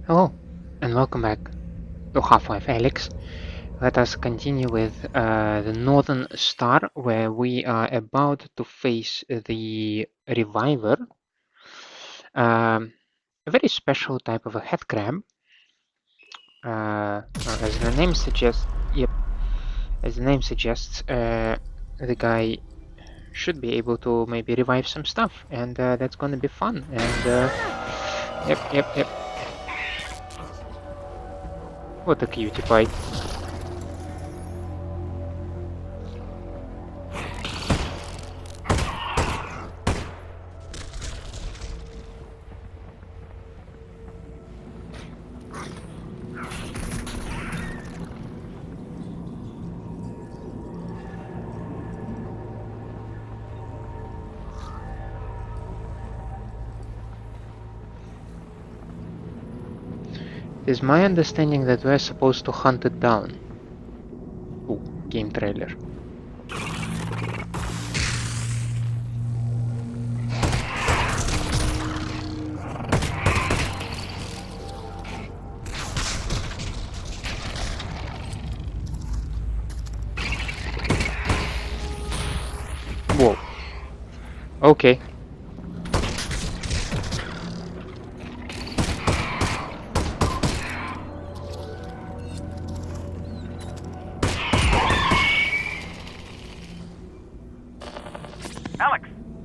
Hello, and welcome back to Half-Life Alyx. Let us continue with the Northern Star, where we are about to face the Reviver, a very special type of a head crab. As the name suggests, yep, as the name suggests, the guy should be able to maybe revive some stuff, and that's gonna be fun. And yep. What a cutie pie. It is my understanding that we're supposed to hunt it down. Ooh, game trailer. Whoa. Okay.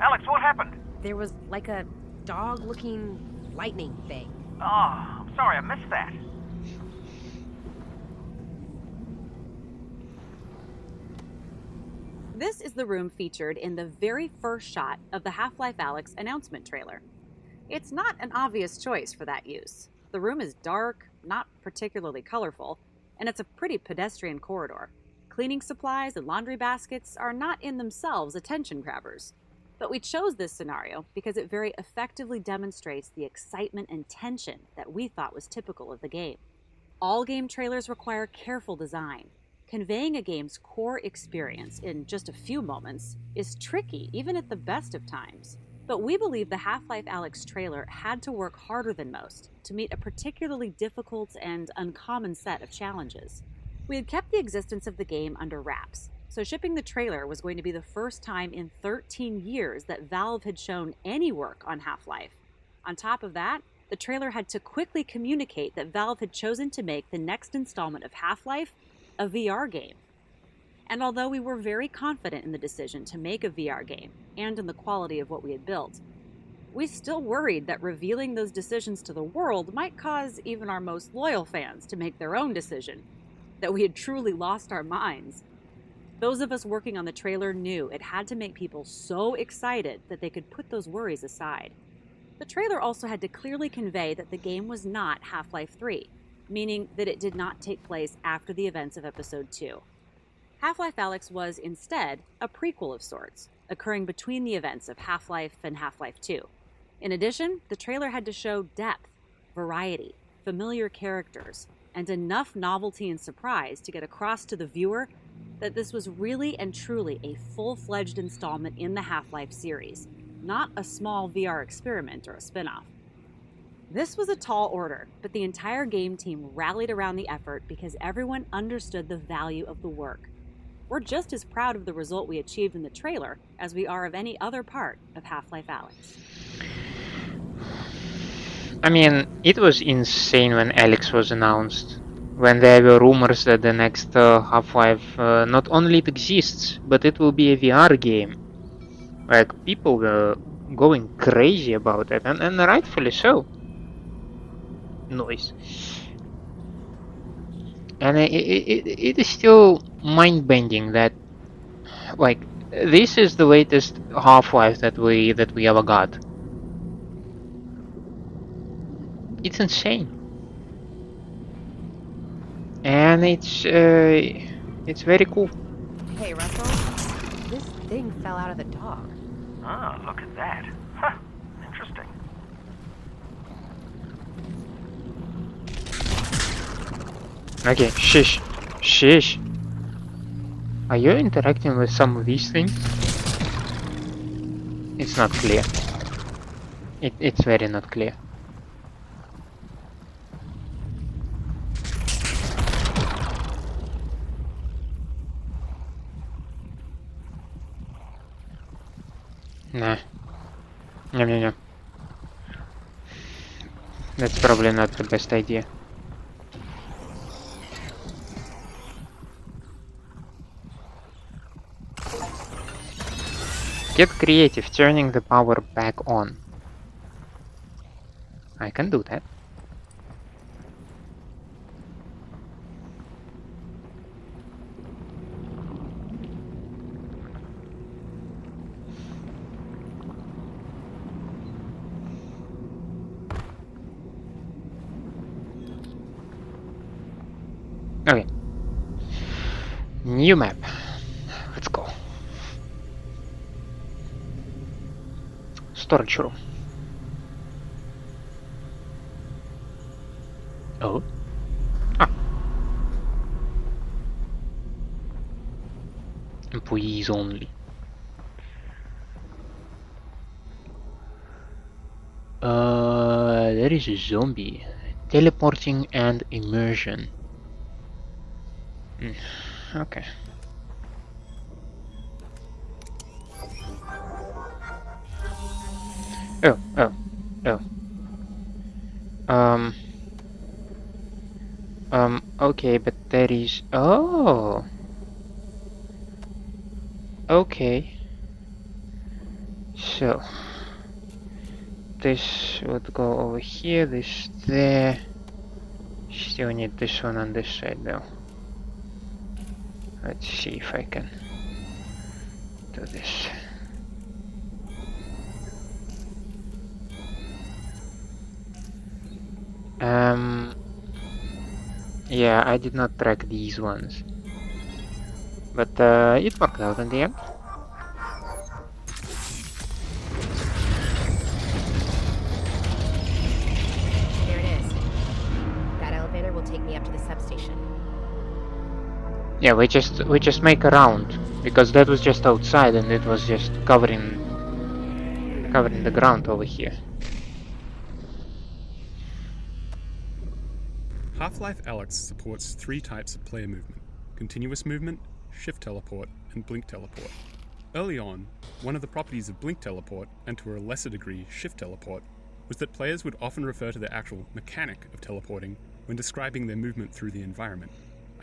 Alyx, what happened? There was like a dog-looking lightning thing. Oh, I'm sorry, I missed that. This is the room featured in the very first shot of the Half-Life Alyx announcement trailer. It's not an obvious choice for that use. The room is dark, not particularly colorful, and it's a pretty pedestrian corridor. Cleaning supplies and laundry baskets are not in themselves attention grabbers. But we chose this scenario because it very effectively demonstrates the excitement and tension that we thought was typical of the game. All game trailers require careful design. Conveying a game's core experience in just a few moments is tricky, even at the best of times. But we believe the Half-Life Alyx trailer had to work harder than most to meet a particularly difficult and uncommon set of challenges. We had kept the existence of the game under wraps, so shipping the trailer was going to be the first time in 13 years that Valve had shown any work on Half-Life. On top of that, the trailer had to quickly communicate that Valve had chosen to make the next installment of Half-Life a VR game. And although we were very confident in the decision to make a VR game and in the quality of what we had built, we still worried that revealing those decisions to the world might cause even our most loyal fans to make their own decision, that we had truly lost our minds. Those of us working on the trailer knew it had to make people so excited that they could put those worries aside. The trailer also had to clearly convey that the game was not Half-Life 3, meaning that it did not take place after the events of Episode 2. Half-Life Alyx was instead a prequel of sorts, occurring between the events of Half-Life and Half-Life 2. In addition, the trailer had to show depth, variety, familiar characters, and enough novelty and surprise to get across to the viewer that this was really and truly a full-fledged installment in the Half-Life series, not a small VR experiment or a spin-off. This was a tall order, but the entire game team rallied around the effort because everyone understood the value of the work. We're just as proud of the result we achieved in the trailer as we are of any other part of Half-Life Alyx. I mean, it was insane when Alyx was announced. When there were rumors that the next Half-Life not only it exists, but it will be a VR game. Like, people were going crazy about it, and rightfully so. Noise. And it is still mind-bending that, like, this is the latest Half-Life that we ever got. It's insane, and it's very cool. Hey, Russell, this thing fell out of the dog. Ah, look at that. Huh, interesting. Okay, shush. Are you interacting with some of these things? It's not clear. It's very not clear. Nah. No. That's probably not the best idea. Get creative, turning the power back on. I can do that. Okay. New map. Let's go. Storage room. Oh. Ah. Employees only. There is a zombie. Teleporting and immersion. Okay. Oh. Okay, but there is... Oh! Okay. So... This would go over here, this there. Still need this one on this side though. Let's see if I can do this. Yeah, I did not track these ones. But it worked out in the end. There it is. That elevator will take me up to the substation. Yeah, we just make a round because that was just outside and it was just covering the ground over here. Half-Life Alyx supports 3 types of player movement: continuous movement, shift teleport, and blink teleport. Early on, one of the properties of blink teleport, and to a lesser degree shift teleport, was that players would often refer to the actual mechanic of teleporting when describing their movement through the environment.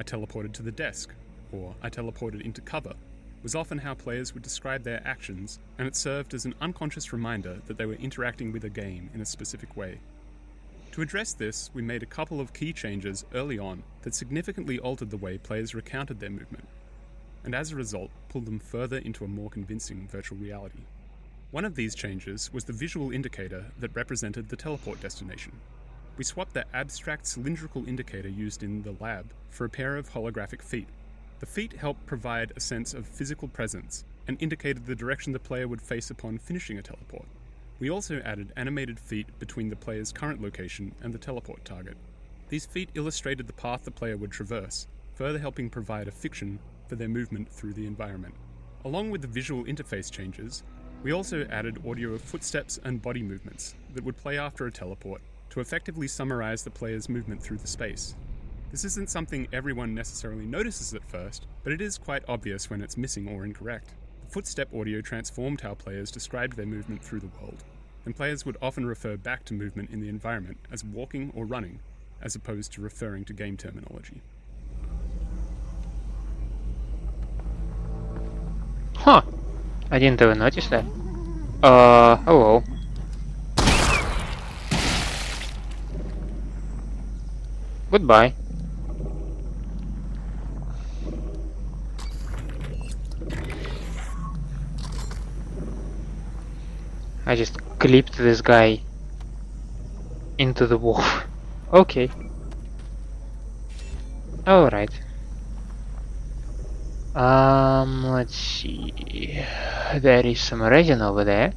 I teleported to the desk, or I teleported into cover, was often how players would describe their actions, and it served as an unconscious reminder that they were interacting with a game in a specific way. To address this, we made a couple of key changes early on that significantly altered the way players recounted their movement, and as a result, pulled them further into a more convincing virtual reality. One of these changes was the visual indicator that represented the teleport destination. We swapped the abstract cylindrical indicator used in the lab for a pair of holographic feet. The feet helped provide a sense of physical presence and indicated the direction the player would face upon finishing a teleport. We also added animated feet between the player's current location and the teleport target. These feet illustrated the path the player would traverse, further helping provide a fiction for their movement through the environment. Along with the visual interface changes, we also added audio of footsteps and body movements that would play after a teleport to effectively summarize the player's movement through the space. This isn't something everyone necessarily notices at first, but it is quite obvious when it's missing or incorrect. The footstep audio transformed how players described their movement through the world, and players would often refer back to movement in the environment as walking or running, as opposed to referring to game terminology. Huh. I didn't even notice that. Hello. Goodbye. I just clipped this guy into the wall. Okay. Alright. Let's see. There is some resin over there.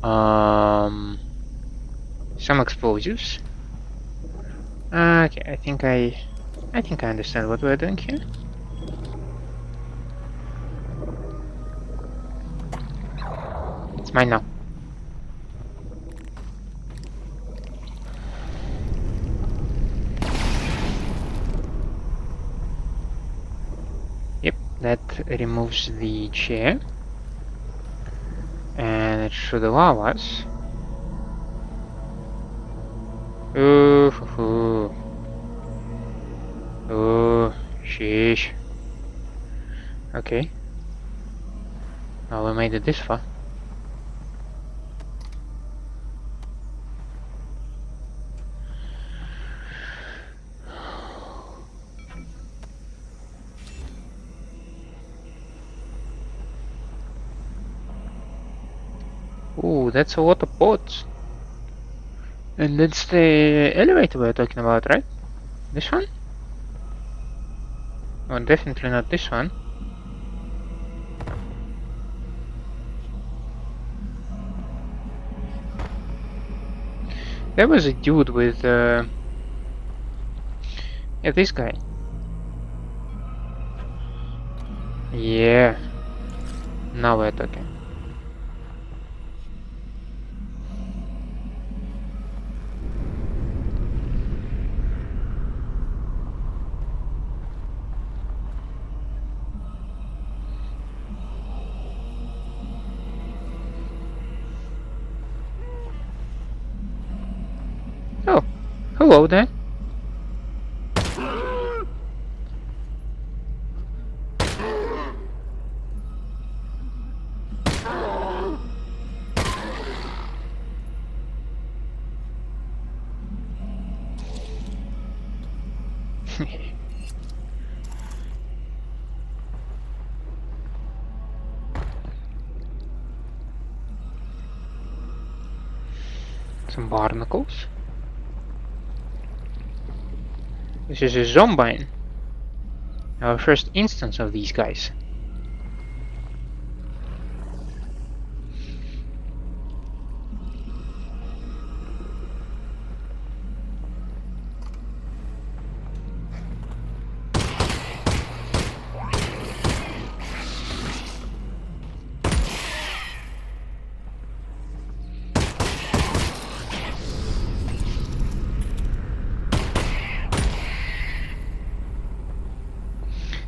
Some explosives. Okay, I think I understand what we're doing here. It's mine now. Yep, that removes the chair. should allow us. Ooh, hoo, hoo. Ooh, sheesh. Okay. Now we made it this far. Ooh, that's a lot of pods. And that's the elevator we're talking about, right? This one? Oh, definitely not this one. There was a dude with, yeah, this guy. Yeah. Now we're talking. Oh, hello there. Some barnacles. This is a zombie. Our first instance of these guys.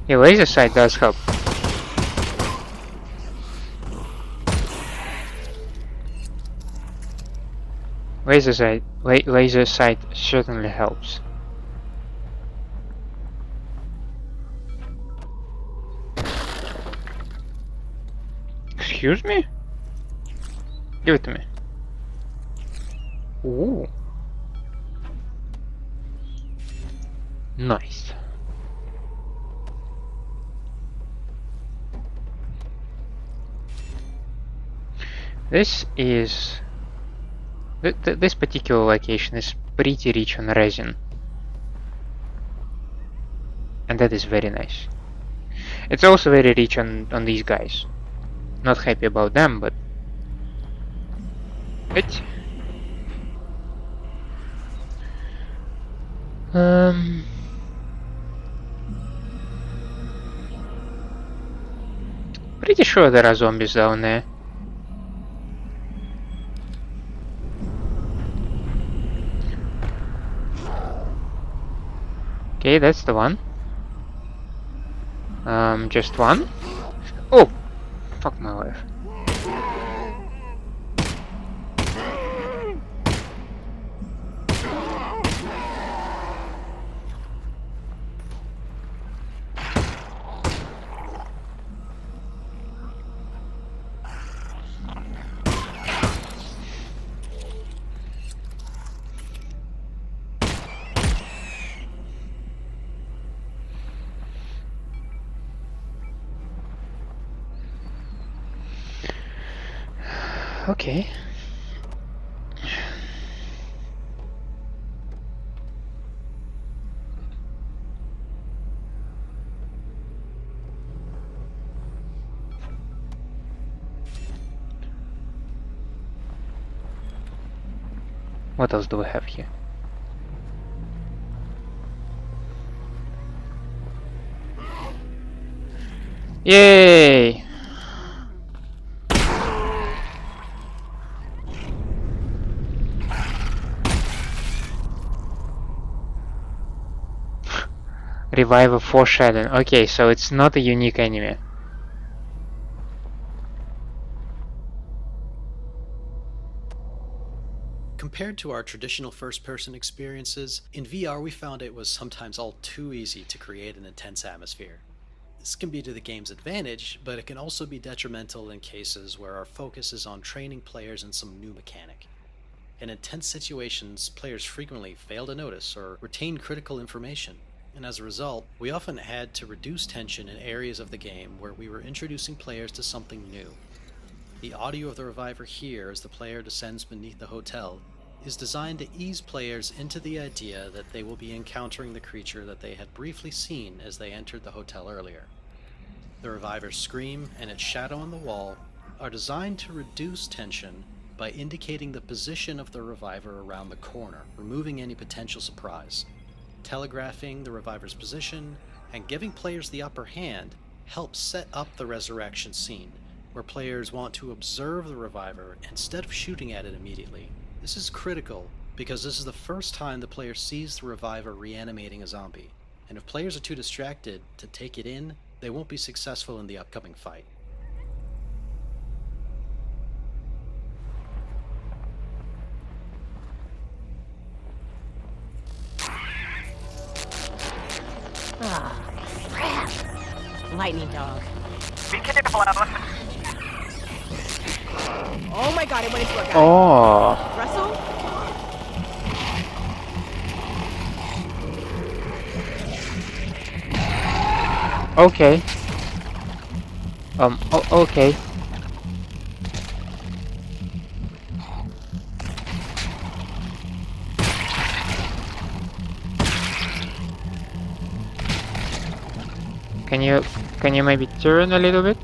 Yeah, laser sight does help. Laser sight certainly helps. Excuse me? Give it to me. Ooh. Nice. This is... this particular location is pretty rich on resin. And that is very nice. It's also very rich on these guys. Not happy about them, but... It... Pretty sure there are zombies down there. Okay, that's the one. Just one. Oh! Fuck my life. Okay. What else do we have here? Yay! Revive a foreshadowing. Okay, so it's not a unique enemy. Compared to our traditional first-person experiences, in VR we found it was sometimes all too easy to create an intense atmosphere. This can be to the game's advantage, but it can also be detrimental in cases where our focus is on training players in some new mechanic. In intense situations, players frequently fail to notice or retain critical information, and as a result, we often had to reduce tension in areas of the game where we were introducing players to something new. The audio of the reviver here as the player descends beneath the hotel is designed to ease players into the idea that they will be encountering the creature that they had briefly seen as they entered the hotel earlier. The reviver's scream and its shadow on the wall are designed to reduce tension by indicating the position of the reviver around the corner, removing any potential surprise. Telegraphing the reviver's position and giving players the upper hand helps set up the resurrection scene, where players want to observe the reviver instead of shooting at it immediately. This is critical because this is the first time the player sees the reviver reanimating a zombie, and if players are too distracted to take it in, they won't be successful in the upcoming fight. Ah, crap. Lightning dog. Be careful, Alyx. Oh my god, it went into a guy. Oh, Russell? okay. Okay. Can you maybe turn a little bit?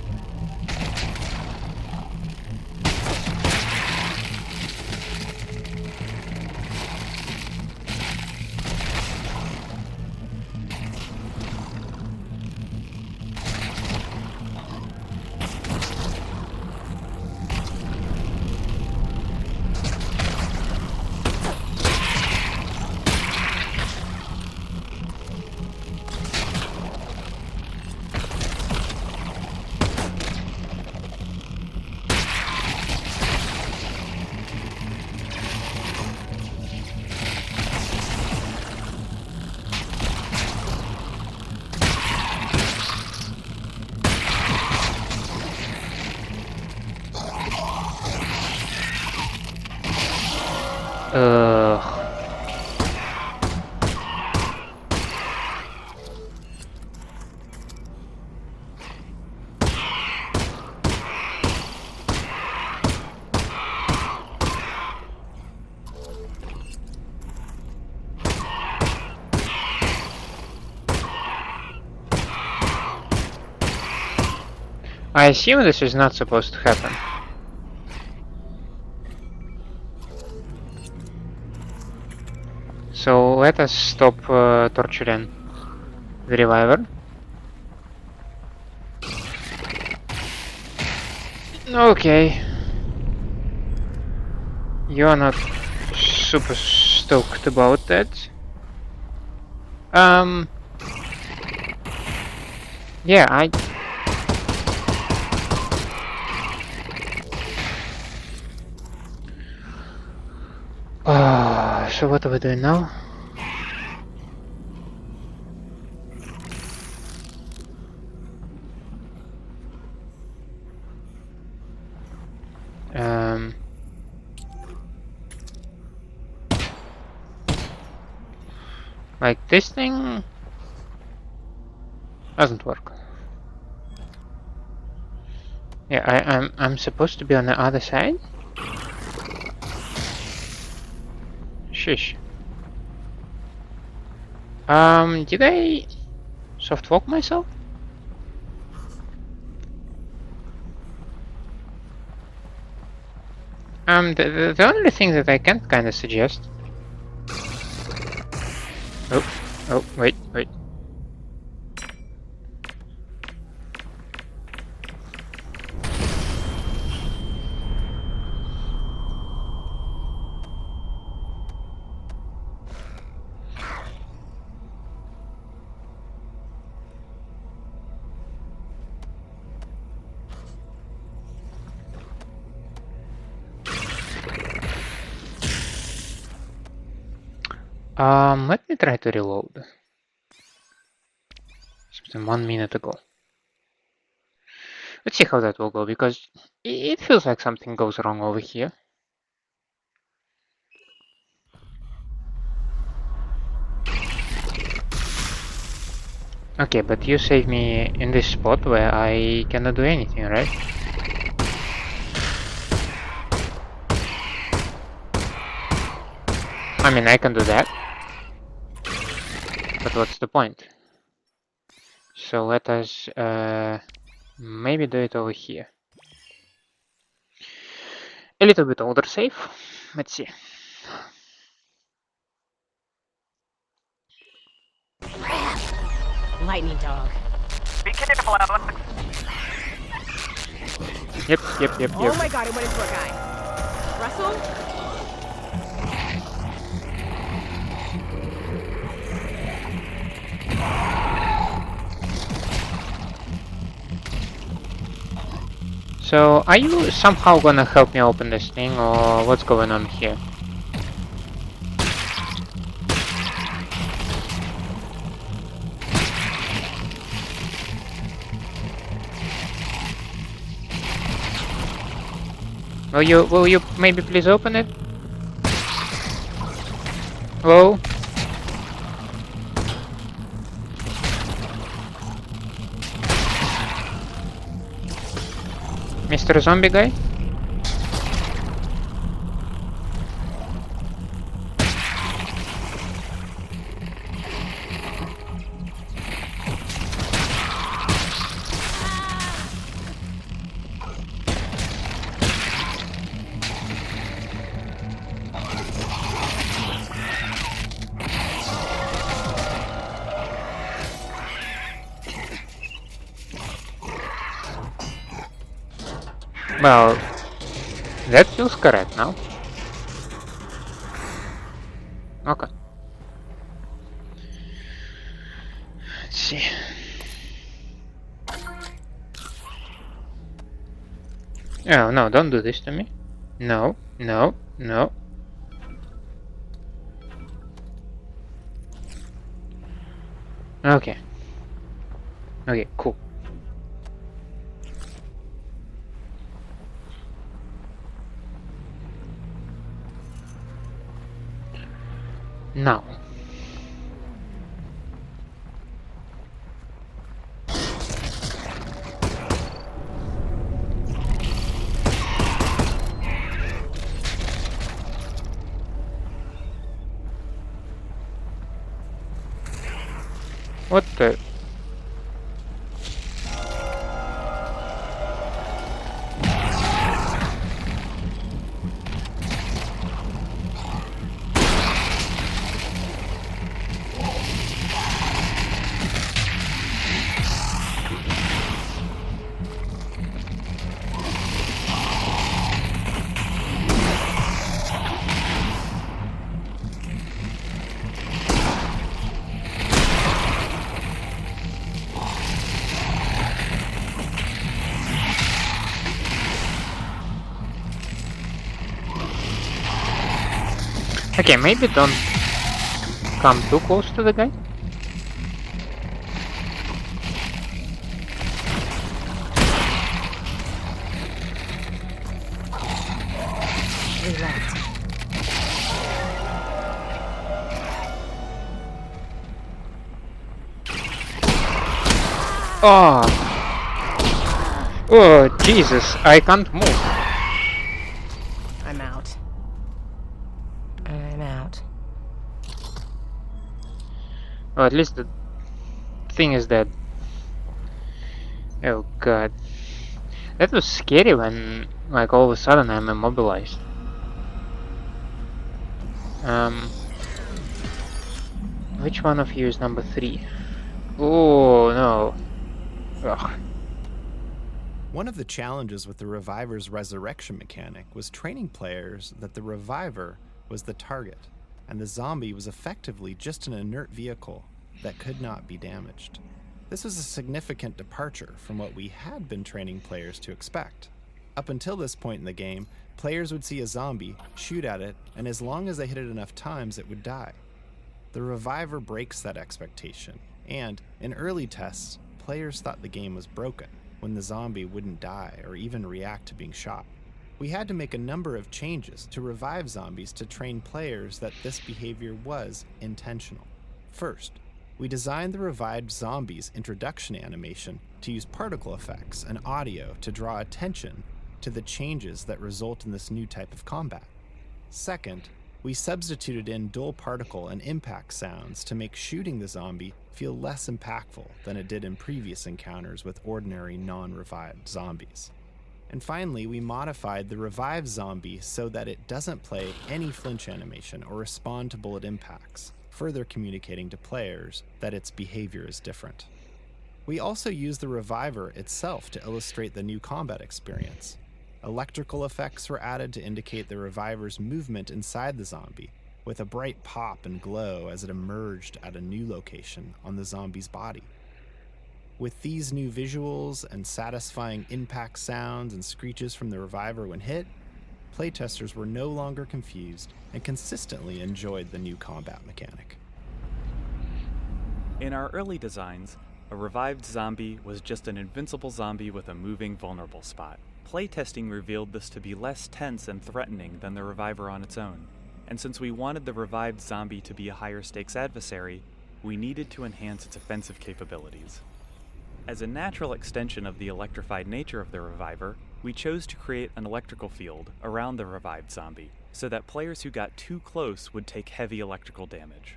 I assume this is not supposed to happen. So let us stop torturing the reviver. Okay. You are not super stoked about that. Yeah, so what are we doing now? Like this thing doesn't work. Yeah, I'm supposed to be on the other side? Shish. Did I soft walk myself? The only thing that I can kind of suggest. Oh, wait. Let me try to reload. Something 1 minute ago. Let's see how that will go, because it feels like something goes wrong over here. Okay, but you saved me in this spot where I cannot do anything, right? I mean, I can do that. But what's the point? So let us maybe do it over here. A little bit older save. Let's see. Lightning dog. Be careful, Alyx. Yep. Oh my god, it went into a guy. Russell? So, are you somehow gonna help me open this thing, or what's going on here? Will you maybe please open it? Hello? Mr. Zombie guy? Well, that feels correct now. Okay. Let's see. Oh, no, don't do this to me. No. Okay. Okay, cool. Now. What the? Okay, maybe don't come too close to the guy. Reload. Oh! Oh, Jesus, I can't move. I'm out. I'm out. Oh, at least the thing is dead. Oh god. That was scary when, like, all of a sudden I'm immobilized. Which one of you is number 3? Oh, no. Ugh. One of the challenges with the Reviver's resurrection mechanic was training players that the Reviver was the target, and the zombie was effectively just an inert vehicle that could not be damaged. This was a significant departure from what we had been training players to expect. Up until this point in the game, players would see a zombie, shoot at it, and as long as they hit it enough times, it would die. The Reviver breaks that expectation, and in early tests, players thought the game was broken when the zombie wouldn't die or even react to being shot. We had to make a number of changes to revive zombies to train players that this behavior was intentional. First, we designed the revived zombies' introduction animation to use particle effects and audio to draw attention to the changes that result in this new type of combat. Second, we substituted in dull particle and impact sounds to make shooting the zombie feel less impactful than it did in previous encounters with ordinary non-revived zombies. And finally, we modified the revived zombie so that it doesn't play any flinch animation or respond to bullet impacts, further communicating to players that its behavior is different. We also used the Reviver itself to illustrate the new combat experience. Electrical effects were added to indicate the Reviver's movement inside the zombie, with a bright pop and glow as it emerged at a new location on the zombie's body. With these new visuals and satisfying impact sounds and screeches from the Reviver when hit, playtesters were no longer confused and consistently enjoyed the new combat mechanic. In our early designs, a revived zombie was just an invincible zombie with a moving vulnerable spot. Playtesting revealed this to be less tense and threatening than the Reviver on its own, and since we wanted the revived zombie to be a higher stakes adversary, we needed to enhance its offensive capabilities. As a natural extension of the electrified nature of the Reviver, we chose to create an electrical field around the revived zombie, so that players who got too close would take heavy electrical damage.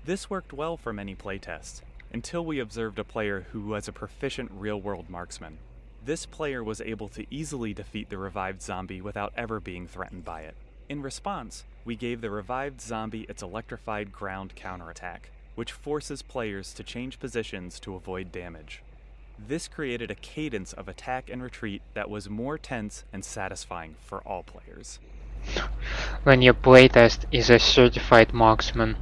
This worked well for many playtests, until we observed a player who was a proficient real-world marksman. This player was able to easily defeat the revived zombie without ever being threatened by it. In response, we gave the revived zombie its electrified ground counterattack, which forces players to change positions to avoid damage. This created a cadence of attack and retreat that was more tense and satisfying for all players. When your playtest is a certified marksman.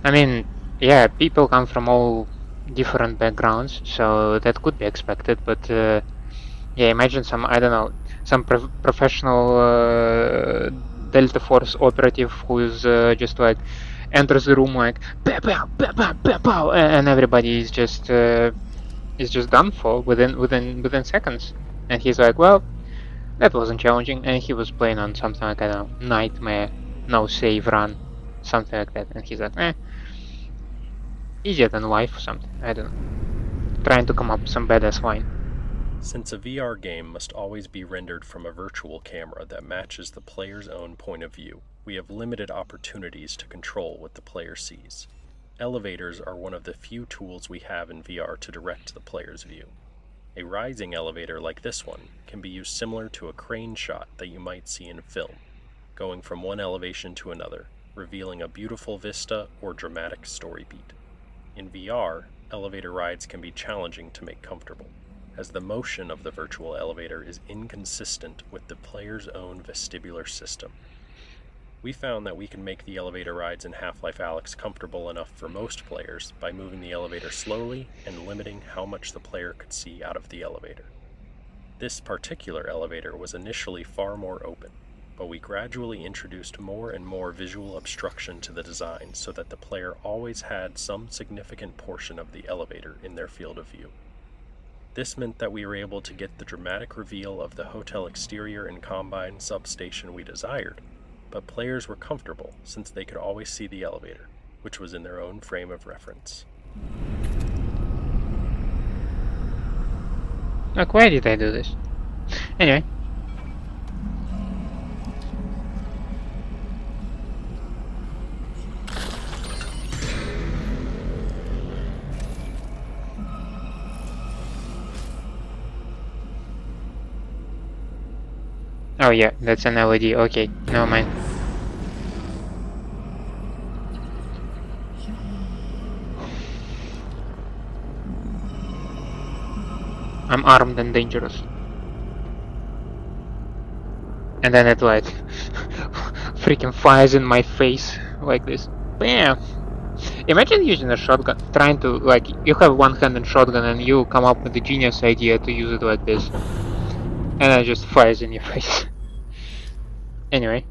I mean, yeah, people come from all different backgrounds, so that could be expected, but yeah, imagine some, I don't know, some professional Delta Force operative who's just like enters the room like pow, pow, pow, pow, pow, pow, and everybody is just done for within seconds, and he's like, well, that wasn't challenging, and he was playing on something like, I don't know, Nightmare, no save run, something like that, and he's like, easier than life or something, I don't know, trying to come up with some badass line. Since a VR game must always be rendered from a virtual camera that matches the player's own point of view, we have limited opportunities to control what the player sees. Elevators are one of the few tools we have in VR to direct the player's view. A rising elevator like this one can be used similar to a crane shot that you might see in film, going from one elevation to another, revealing a beautiful vista or dramatic story beat. In VR, elevator rides can be challenging to make comfortable, as the motion of the virtual elevator is inconsistent with the player's own vestibular system. We found that we can make the elevator rides in Half-Life Alyx comfortable enough for most players by moving the elevator slowly and limiting how much the player could see out of the elevator. This particular elevator was initially far more open, but we gradually introduced more and more visual obstruction to the design so that the player always had some significant portion of the elevator in their field of view. This meant that we were able to get the dramatic reveal of the hotel exterior and Combine substation we desired, but players were comfortable since they could always see the elevator, which was in their own frame of reference. Like, why did I do this? Anyway. Oh yeah, that's an LED, okay, never mind. I'm armed and dangerous. And then it like freaking fires in my face like this. Bam! Imagine using a shotgun, trying to, like, you have one-handed shotgun and you come up with the genius idea to use it like this. And it just fires in your face. Anyway.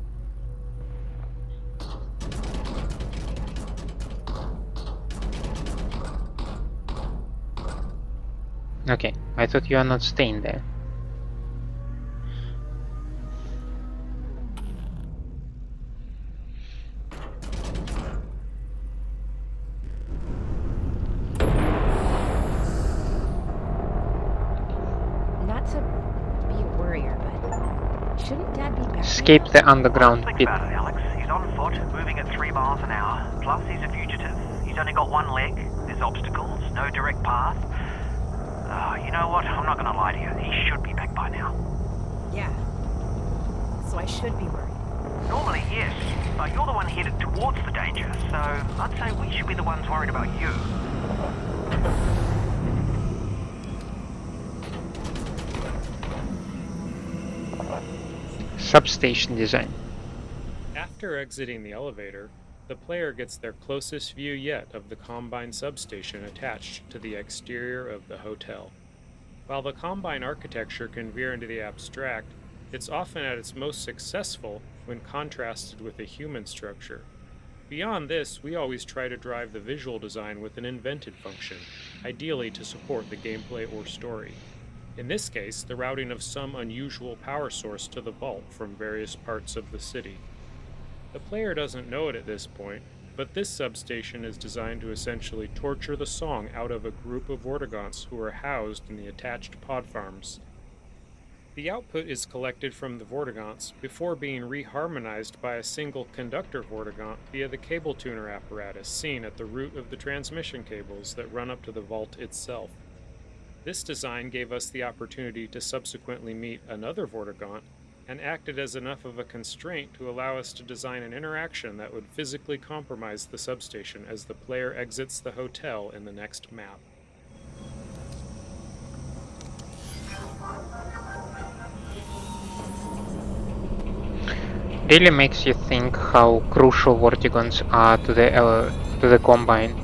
Okay, I thought you are not staying there. Not to be a worrier, but shouldn't Dad be back by Escape now? the underground Think pit. about it, Alex. He's on foot, moving at 3 miles an hour. Plus, he's a fugitive. He's only got one leg. There's obstacles, no direct path. You know what? I'm not gonna lie to you. He should be back by now. Yeah. So I should be worried. Normally, yes. But you're the one headed towards the danger, so I'd say we should be the ones worried about you. Substation design. After exiting the elevator, the player gets their closest view yet of the Combine substation attached to the exterior of the hotel. While the Combine architecture can veer into the abstract, it's often at its most successful when contrasted with a human structure. Beyond this, we always try to drive the visual design with an invented function, ideally to support the gameplay or story. In this case, the routing of some unusual power source to the vault from various parts of the city. The player doesn't know it at this point, but this substation is designed to essentially torture the song out of a group of Vortigaunts who are housed in the attached pod farms. The output is collected from the Vortigaunts before being reharmonized by a single conductor Vortigaunt via the cable tuner apparatus seen at the root of the transmission cables that run up to the vault itself. This design gave us the opportunity to subsequently meet another Vortigaunt and acted as enough of a constraint to allow us to design an interaction that would physically compromise the substation as the player exits the hotel in the next map. Really makes you think how crucial Vortigons are to the Combine.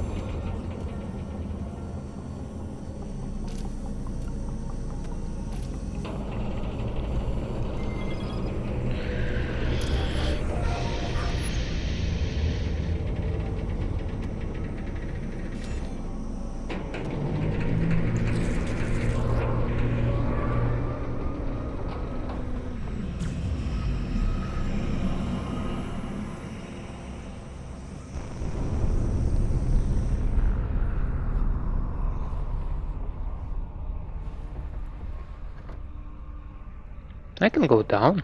I can go down.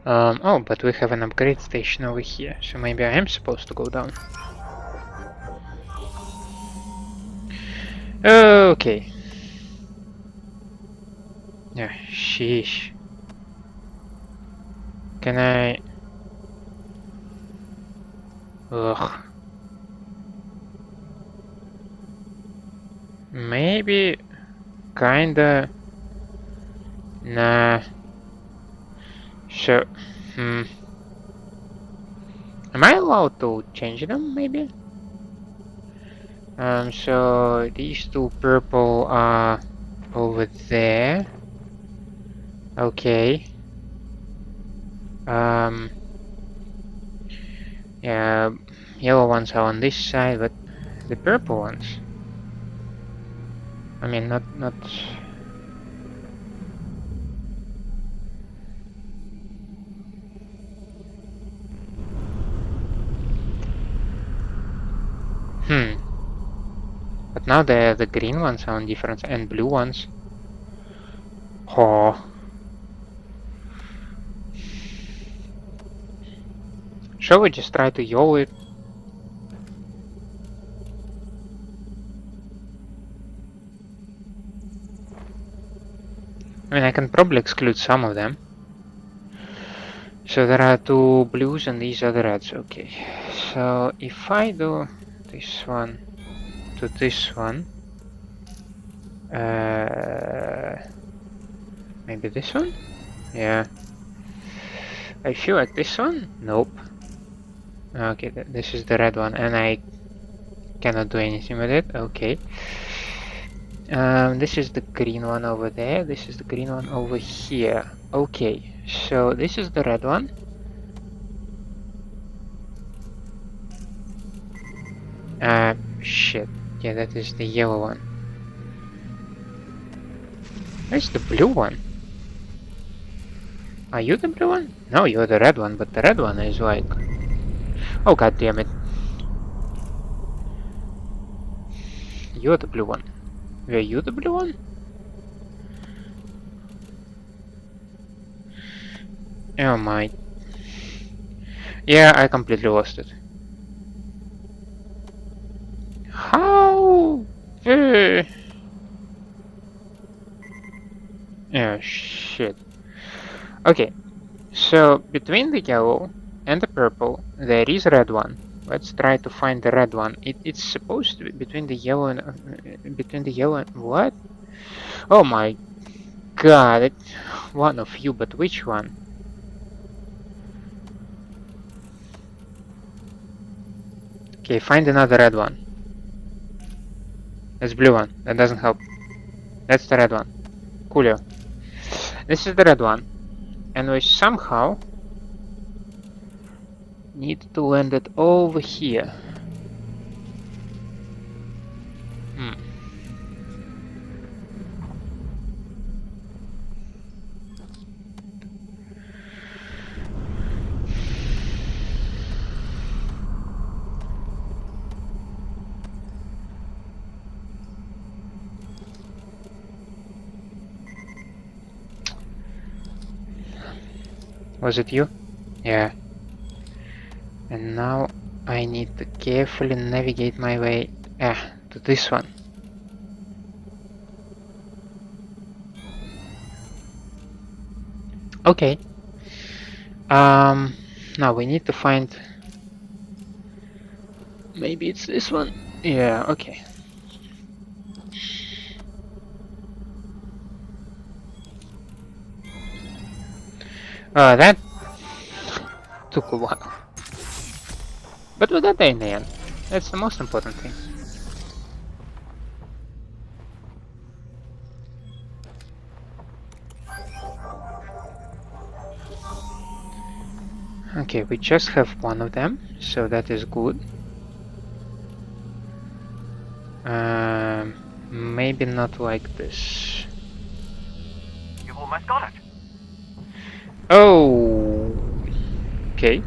Oh, but we have an upgrade station over here, so maybe I am supposed to go down. Okay. Yeah, sheesh. Can I... Ugh. Maybe... Kinda... Nah. So... Am I allowed to change them, maybe? So these two purple are over there. Okay. Yeah, yellow ones are on this side, but the purple ones. I mean, not. But now the green ones are on different and blue ones. Oh. Shall we just try to YOLO it? I mean, I can probably exclude some of them. So there are two blues and these are the reds. Okay. So if I do this one to this one, maybe this one? Yeah. I feel like this one? Nope. Okay, this is the red one, and I cannot do anything with it. Okay. This is the green one over there. This is the green one over here. Okay, so this is the red one. Shit. Yeah, that is the yellow one. Where's the blue one? Are you the blue one? No, you're the red one, but the red one is like... Oh, god damn it. You're the blue one. Were you the blue one? Oh my. Yeah, I completely lost it. How? Oh shit. Okay, so between the yellow and the purple, there is a red one. Let's try to find the red one. It's supposed to be between the yellow and what? Oh my god! One of you, but which one? Okay, find another red one. That's blue one. That doesn't help. That's the red one. Coolio. This is the red one, and we somehow need to land it over here. Was it you? Yeah. And now I need to carefully navigate my way to this one. Okay. Now we need to find... Maybe it's this one? Yeah, okay. That took a while. But we got there in the end. That's the most important thing. Okay, we just have one of them, so that is good. Maybe not like this. You've almost got it. Oh, okay.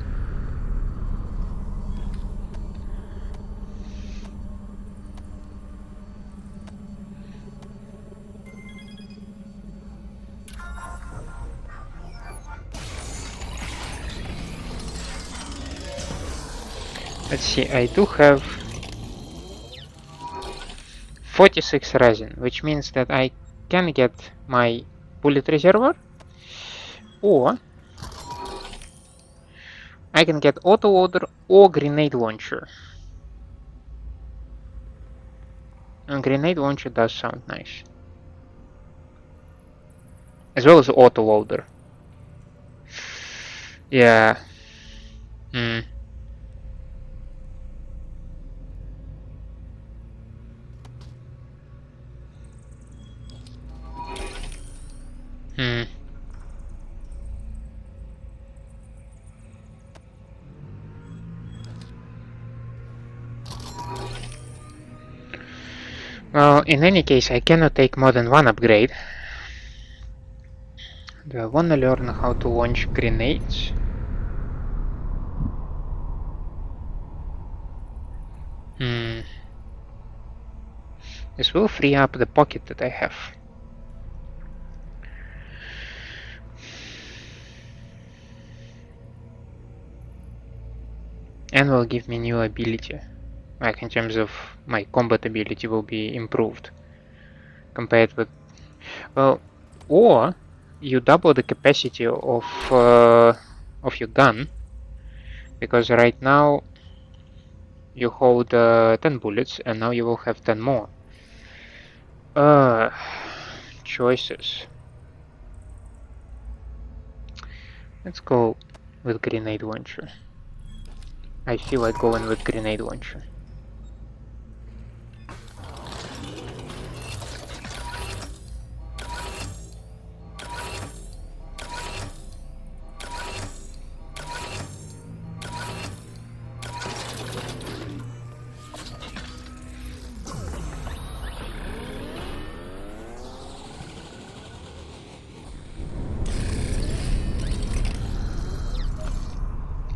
Let's see, I do have 46 resin, which means that I can get my bullet reservoir, or I can get autoloader or grenade launcher. And grenade launcher does sound nice. As well as autoloader. Yeah. Hmm. Well, in any case, I cannot take more than one upgrade. Do I want to learn how to launch grenades? This will free up the pocket that I have. And will give me new ability. Like in terms of my combat ability will be improved. Compared with... Well, or you double the capacity of your gun. Because right now you hold 10 bullets and now you will have 10 more. Choices. Let's go with grenade launcher. I feel like going with grenade launcher.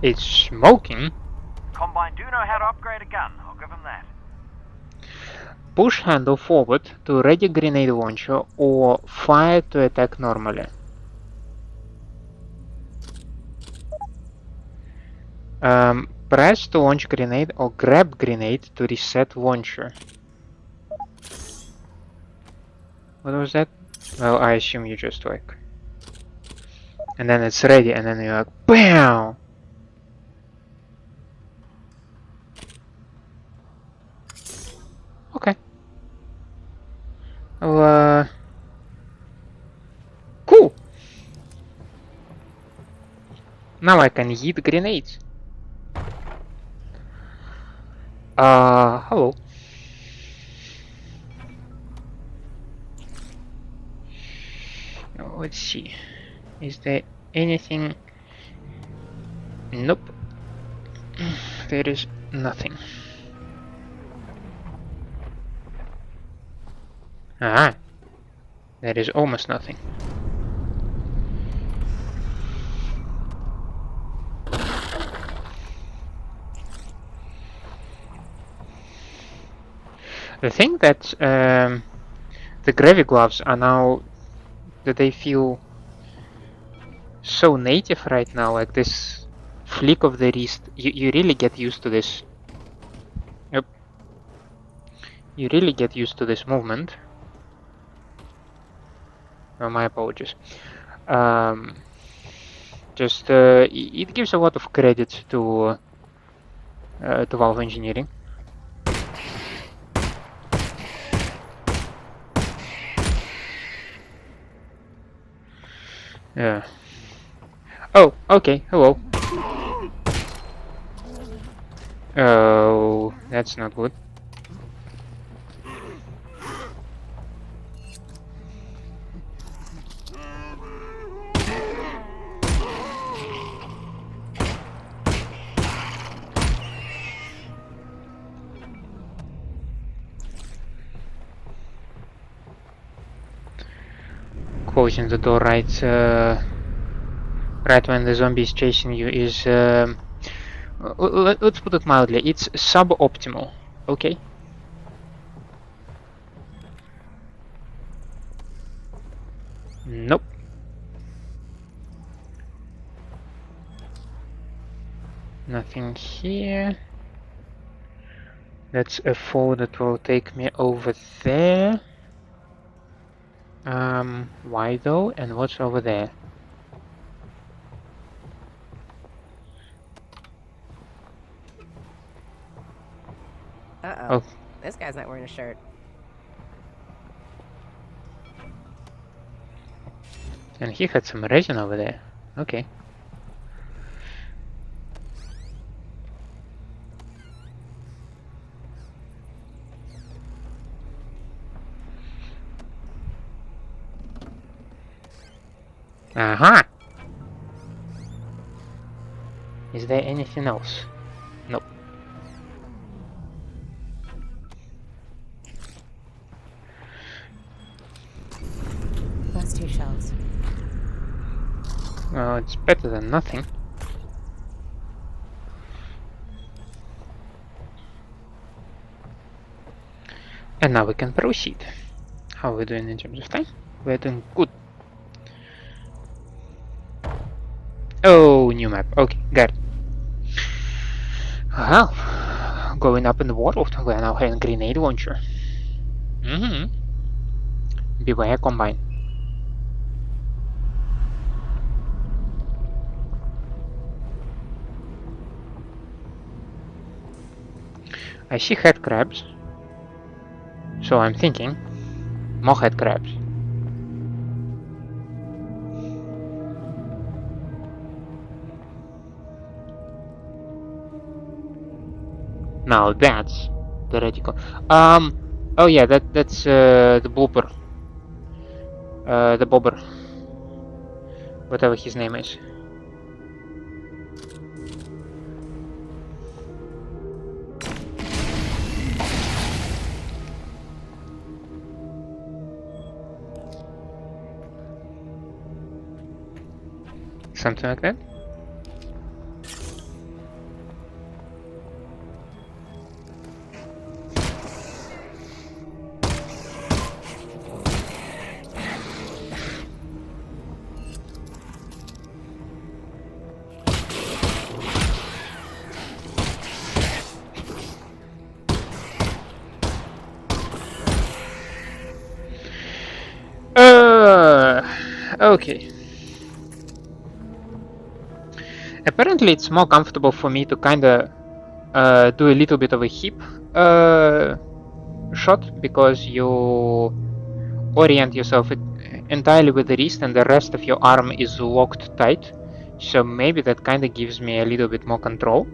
It's smoking. Combine do know how to upgrade a gun, I'll give them that. Push handle forward to ready grenade launcher or fire to attack normally. Press to launch grenade or grab grenade to reset launcher. What was that? Well, I assume you just like... And then it's ready and then you're like, BAM! Okay. Well, cool! Now I can yeet grenades. Hello. Let's see. Is there anything? Nope. There is nothing. Ah, there is almost nothing. The thing that the gravy gloves are now, that they feel so native right now, like this flick of the wrist. You really get used to this. Yep. You really get used to this movement. Oh, my apologies. Just it gives a lot of credit to Valve engineering. Yeah. Oh, okay. Hello. Oh, that's not good. Closing the door right when the zombie is chasing you is let's put it mildly, it's suboptimal. Okay. Nope. Nothing here. That's a fall that will take me over there. Why though? And what's over there? Uh-oh. Oh. This guy's not wearing a shirt. And he had some resin over there. Okay. Aha! Is there anything else? Nope. That's 2 shells. Well, it's better than nothing. And now we can proceed. How are we doing in terms of time? We're doing good. Oh, new map. Okay, got it. Well, going up in the world, we are now having grenade launcher. Beware combine. I see head crabs. So I'm thinking, more head crabs. Now that's theoretical. Oh yeah, that's the blooper. The bobber. Whatever his name is. Something like that. Okay. Apparently it's more comfortable for me to kinda do a little bit of a hip shot, because you orient yourself entirely with the wrist and the rest of your arm is locked tight. So maybe that kinda gives me a little bit more control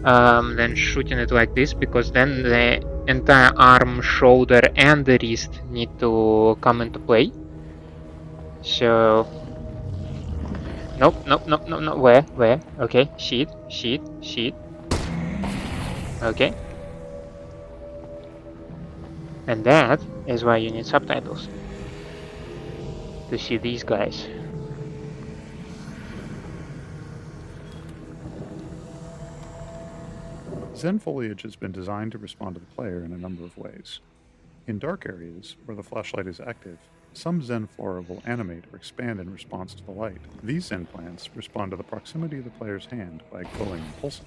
than shooting it like this, because then the entire arm, shoulder, and the wrist need to come into play. So nope, nope, nope, nope, nope. Where? Okay, sheet. Okay, and that is why you need subtitles to see these guys. Zen foliage has been designed to respond to the player in a number of ways. In dark areas, where the flashlight is active, some Zen flora will animate or expand in response to the light. These Zen plants respond to the proximity of the player's hand by glowing and pulsing.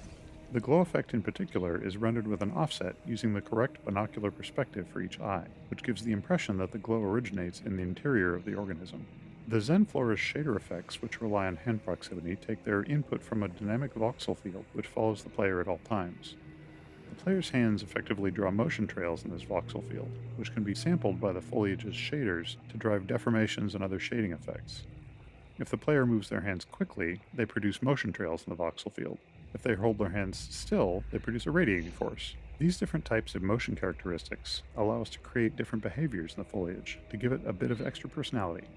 The glow effect in particular is rendered with an offset using the correct binocular perspective for each eye, which gives the impression that the glow originates in the interior of the organism. The Zen flora's shader effects, which rely on hand proximity, take their input from a dynamic voxel field which follows the player at all times. The player's hands effectively draw motion trails in this voxel field, which can be sampled by the foliage's shaders to drive deformations and other shading effects. If the player moves their hands quickly, they produce motion trails in the voxel field. If they hold their hands still, they produce a radiating force. These different types of motion characteristics allow us to create different behaviors in the foliage to give it a bit of extra personality.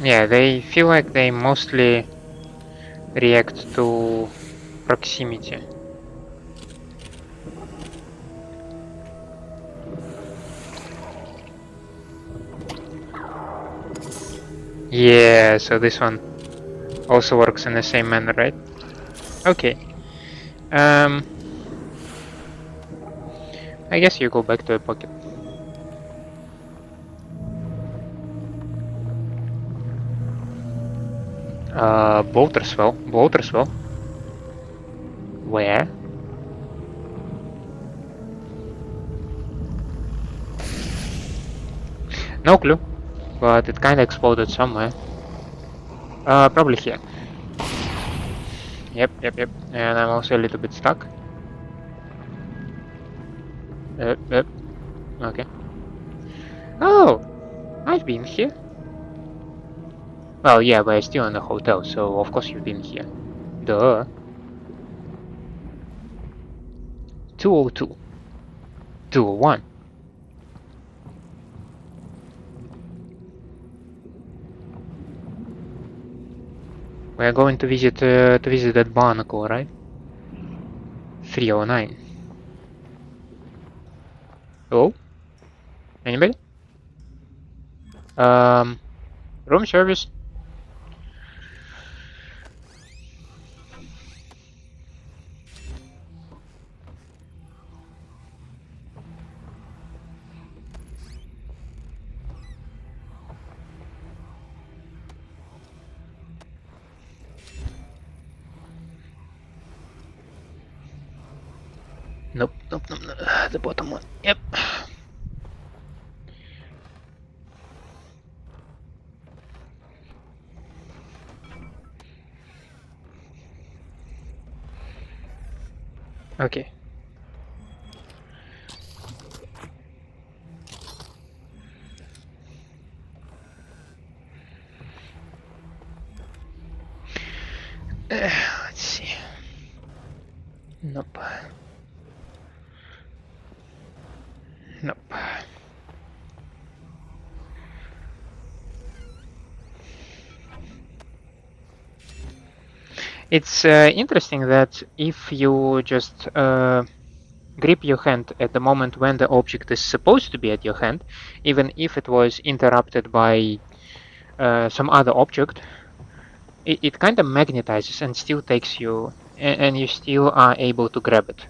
Yeah, they feel like they mostly react to proximity. Yeah, so this one also works in the same manner, right? Okay. I guess you go back to a pocket. Bloaterswell. Where? No clue, but it kinda exploded somewhere. Probably here. Yep. And I'm also a little bit stuck. Yep. Okay. Oh! I've been here. Well, yeah, but I'm still in the hotel, so of course you've been here. Duh. 202. 201. We're going to visit that barnacle, right? 309. Oh? Anybody? Room service. Nope. The bottom one. Yep. Okay. Let's see. Nope. It's interesting that if you just grip your hand at the moment when the object is supposed to be at your hand, even if it was interrupted by some other object, it kind of magnetizes and still takes you and you still are able to grab it,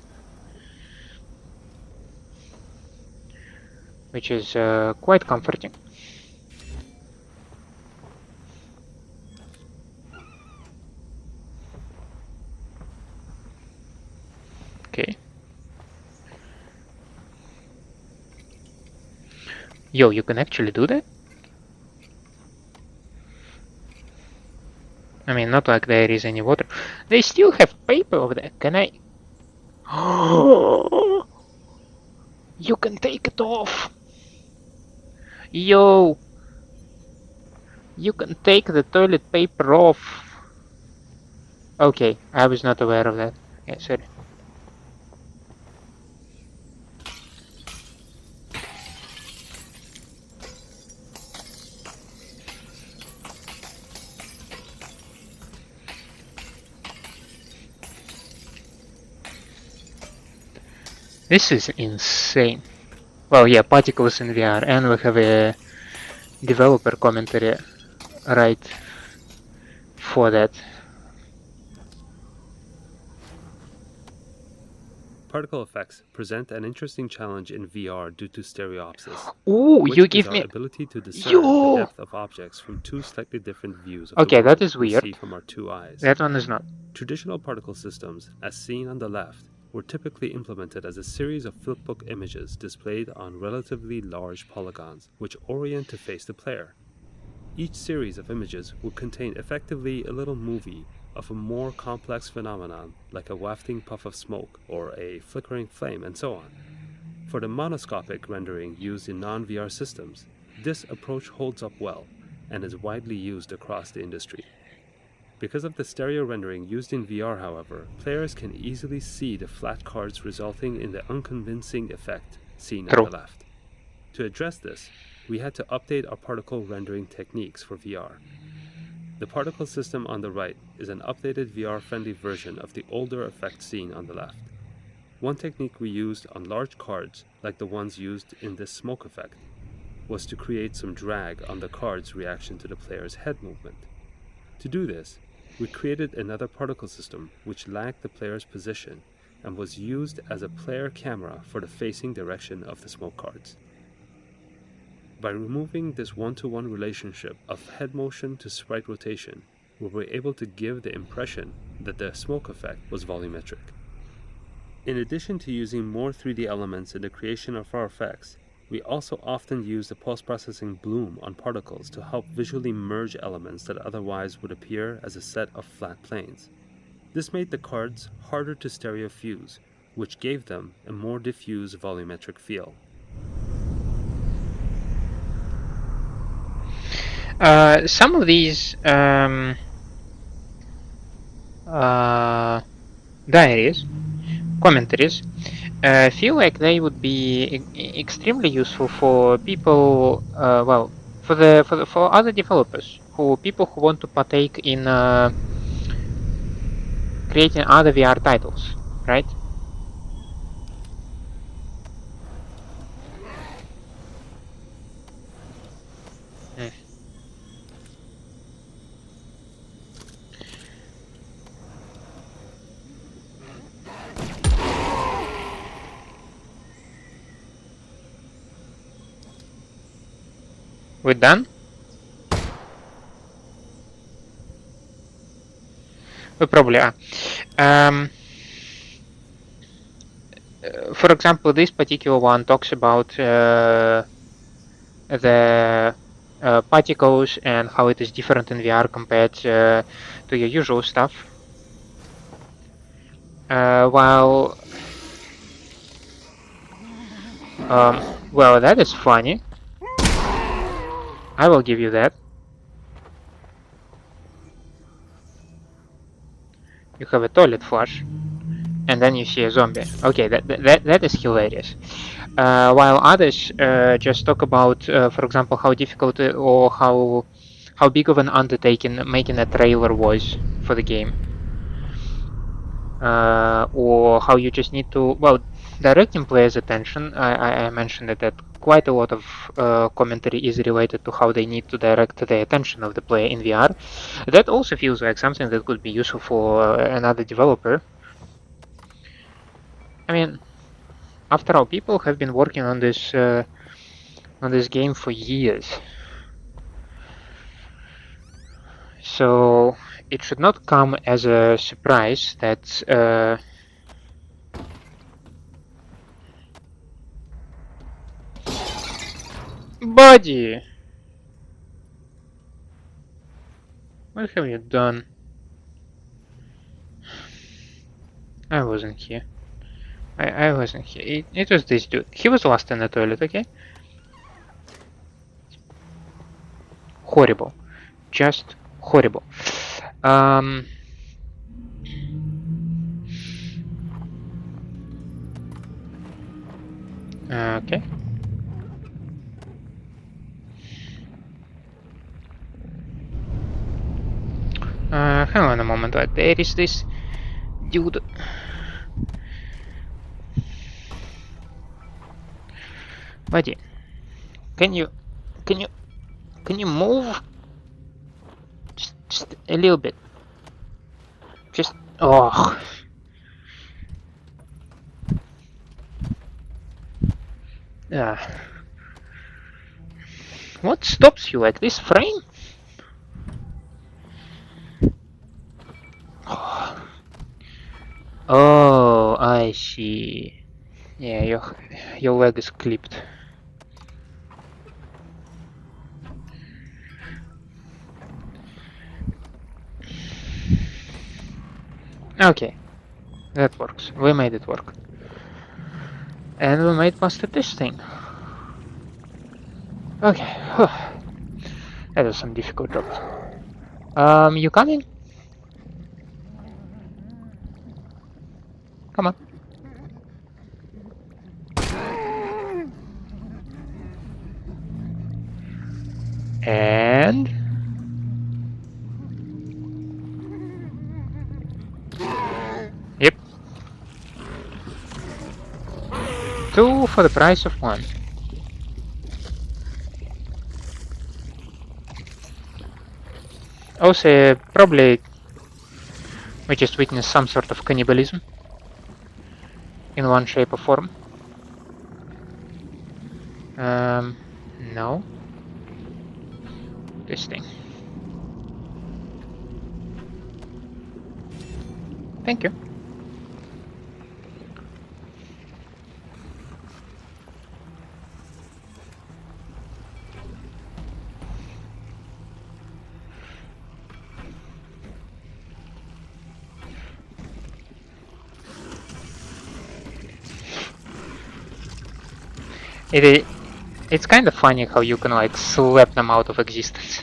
which is quite comforting. Okay. Yo, you can actually do that? I mean, not like there is any water. They still have paper over there. Can I? You can take it off. Yo, you can take the toilet paper off. Okay, I was not aware of that. Yeah, sorry. This is insane. Well, yeah, particles in VR, and we have a developer commentary right for that. Particle effects present an interesting challenge in VR due to stereopsis. Ooh, which you is give our me. ability to discern Yo! the depth of objects from two slightly different views of Okay, the world that is we weird. see from our two eyes. That one is not. Traditional particle systems, as seen on the left, were typically implemented as a series of flipbook images displayed on relatively large polygons, which orient to face the player. Each series of images would contain effectively a little movie of a more complex phenomenon like a wafting puff of smoke or a flickering flame and so on. For the monoscopic rendering used in non-VR systems, this approach holds up well and is widely used across the industry. Because of the stereo rendering used in VR, however, players can easily see the flat cards resulting in the unconvincing effect seen on the left. To address this, we had to update our particle rendering techniques for VR. The particle system on the right is an updated VR-friendly version of the older effect seen on the left. One technique we used on large cards, like the ones used in this smoke effect, was to create some drag on the card's reaction to the player's head movement. To do this, we created another particle system which lagged the player's position and was used as a player camera for the facing direction of the smoke cards. By removing this one-to-one relationship of head motion to sprite rotation, we were able to give the impression that the smoke effect was volumetric. In addition to using more 3D elements in the creation of our effects, we also often use the post-processing bloom on particles to help visually merge elements that otherwise would appear as a set of flat planes. This made the cards harder to stereo fuse, which gave them a more diffuse volumetric feel. Some of these diaries, commentaries, feel like they would be extremely useful for people. Well, for other developers, people who want to partake in creating other VR titles, right? We're done? We probably are. For example, this particular one talks about the particles and how it is different in VR compared to your usual stuff. Well, that is funny. I will give you that. You have a toilet flush, and then you see a zombie. Okay, that is hilarious. While others just talk about, for example, how difficult or how big of an undertaking making a trailer was for the game, or how you just need to directing players' attention. I mentioned that quite a lot of commentary is related to how they need to direct the attention of the player in VR. That also feels like something that could be useful for another developer. I mean, after all, people have been working on this game for years, so it should not come as a surprise that buddy, what have you done? I wasn't here. I wasn't here. It was this dude. He was lost in the toilet, okay? Horrible. Just horrible. Okay. Hang on a moment. There is this dude. Buddy, can you move just a little bit? Just oh. What stops you, like this frame? Oh, I see. Yeah, your leg is clipped. Okay, that works. We made it work. And we made past this thing. Okay, that was some difficult jobs. You coming? Come on. And yep. 2 for the price of 1. Also, probably we just witnessed some sort of cannibalism in one shape or form. No. This thing. Thank you. It's kind of funny how you can like slap them out of existence.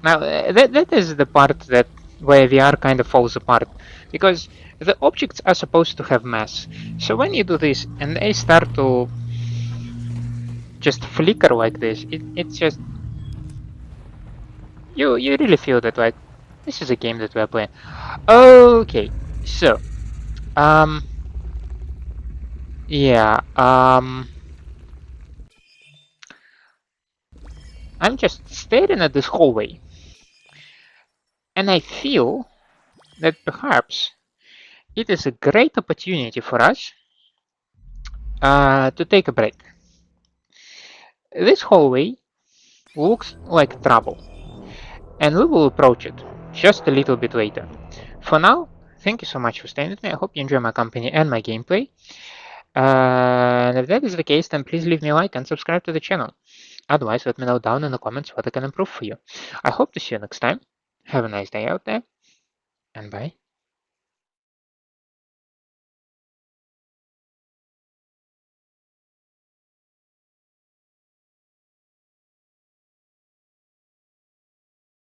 Now that is the part that where VR kind of falls apart, because the objects are supposed to have mass. So when you do this and they start to just flicker like this, it's just you really feel that like this is a game that we're playing. Okay, so yeah, I'm just staring at this hallway, and I feel that perhaps it is a great opportunity for us to take a break. This hallway looks like trouble, and we will approach it just a little bit later. For now, thank you so much for staying with me. I hope you enjoy my company and my gameplay. And if that is the case, then please leave me a like and subscribe to the channel. Otherwise, let me know down in the comments what I can improve for you. I hope to see you next time. Have a nice day out there, and bye.